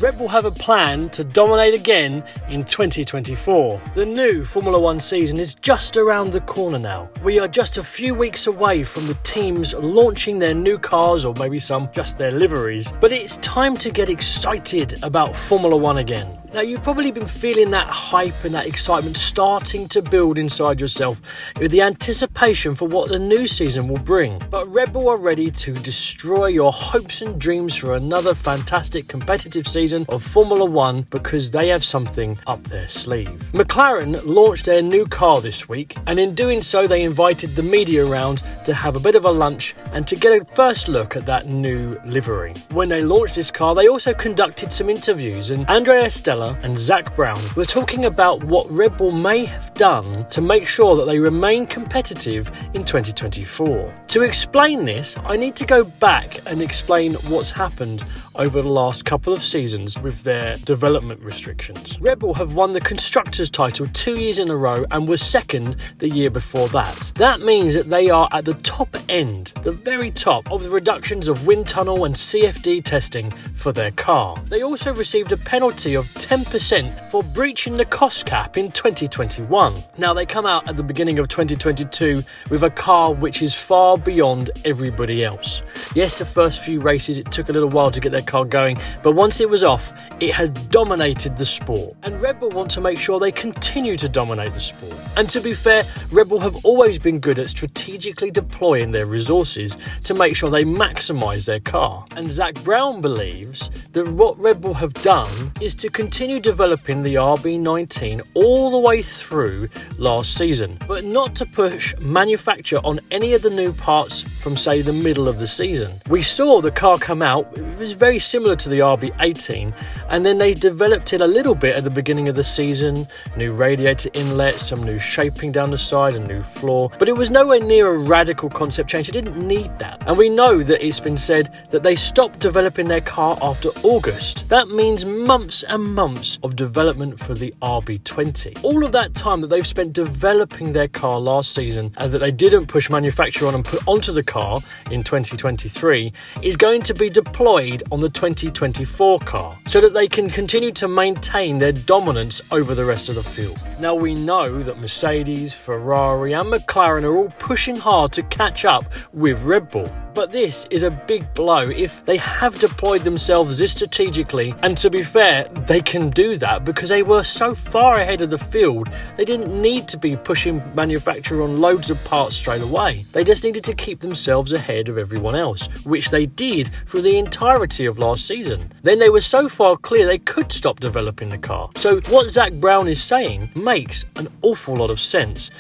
Red Bull have a plan to dominate again in 2024. The new Formula One season is just around the corner now. We are just a few weeks away from the teams launching their new cars, or maybe some just their liveries. But it's time to get excited about Formula One again. Now, you've probably been feeling that hype and that excitement starting to build inside yourself with the anticipation for what the new season will bring. But Red Bull are ready to destroy your hopes and dreams for another fantastic competitive season of Formula One because they have something up their sleeve. McLaren launched their new car this week, and in doing so they invited the media around to have a bit of a lunch and to get a first look at that new livery. When they launched this car, they also conducted some interviews, and Andrea Stella and Zach Brown were talking about what Red Bull may have done to make sure that they remain competitive in 2024. To explain this, I need to go back and explain what's happened over the last couple of seasons with their development restrictions. Red Bull have won the Constructors' title 2 years in a row and were second the year before that. That means that they are at the top end, the very top of the reductions of wind tunnel and CFD testing for their car. They also received a penalty of 10% for breaching the cost cap in 2021. Now, they come out at the beginning of 2022 with a car which is far beyond everybody else. Yes, the first few races it took a little while to get their car going, but once it was off, it has dominated the sport. And Red Bull want to make sure they continue to dominate the sport. And to be fair, Red Bull have always been good at strategically deploying their resources to make sure they maximise their car. And Zach Brown believes that what Red Bull have done is to continue developing the RB19 all the way through last season, but not to push manufacture on any of the new parts from, say, the middle of the season. We saw the car come out, it was very similar to the RB18, and then they developed it a little bit at the beginning of the season, new radiator inlet, some new shaping down the side, a new floor, but it was nowhere near a radical concept change. It didn't need that. And we know that it's been said that they stopped developing their car after August. That means months and months of development for the RB20. All of that time that they've spent developing their car last season and that they didn't push manufacture on and put onto the car in 2023 is going to be deployed on the 2024 car so that they can continue to maintain their dominance over the rest of the field. Now, we know that Mercedes, Ferrari and McLaren are all pushing hard to catch up with Red Bull. But this is a big blow if they have deployed themselves this strategically, and to be fair, they can do that because they were so far ahead of the field, they didn't need to be pushing manufacture on loads of parts straight away. They just needed to keep themselves ahead of everyone else, which they did through the entirety of last season. Then they were so far clear they could stop developing the car. So what Zach Brown is saying makes an awful lot of sense.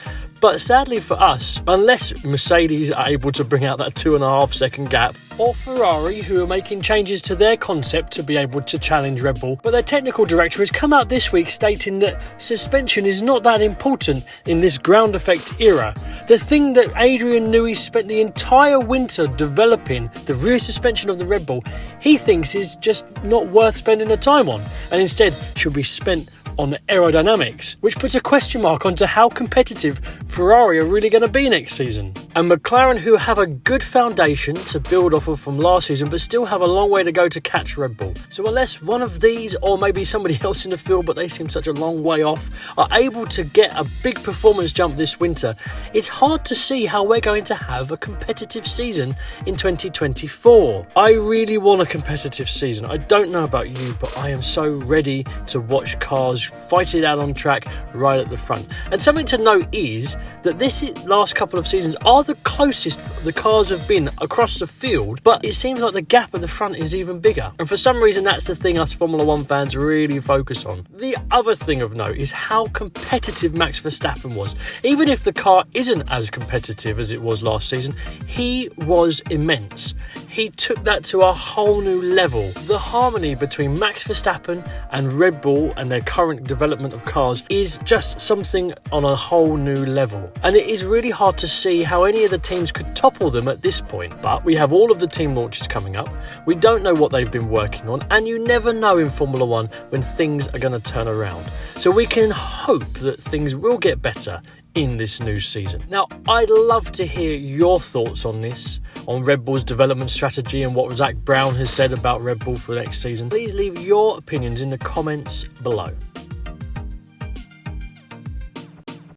But sadly for us, unless Mercedes are able to bring out that 2.5 second gap, or Ferrari, who are making changes to their concept to be able to challenge Red Bull, but their technical director has come out this week stating that suspension is not that important in this ground effect era. The thing that Adrian Newey spent the entire winter developing, the rear suspension of the Red Bull, he thinks is just not worth spending the time on, and instead should be spent on aerodynamics, which puts a question mark onto how competitive Ferrari are really going to be next season. And McLaren, who have a good foundation to build off of from last season, but still have a long way to go to catch Red Bull. So unless one of these, or maybe somebody else in the field, but they seem such a long way off, are able to get a big performance jump this winter, it's hard to see how we're going to have a competitive season in 2024. I really want a competitive season. I don't know about you, but I am so ready to watch cars fight it out on track right at the front. And something to note is that this last couple of seasons are the closest the cars have been across the field, but it seems like the gap at the front is even bigger. And for some reason, that's the thing us Formula One fans really focus on. The other thing of note is how competitive Max Verstappen was. Even if the car isn't as competitive as it was last season, he was immense. He took that to a whole new level. The harmony between Max Verstappen and Red Bull and their current development of cars is just something on a whole new level. And it is really hard to see how any of the teams could topple them at this point. But we have all of the team launches coming up. We don't know what they've been working on, and you never know in Formula One when things are going to turn around. So we can hope that things will get better in this new season. Now, I'd love to hear your thoughts on this, on Red Bull's development strategy and what Zach Brown has said about Red Bull for next season. Please leave your opinions in the comments below.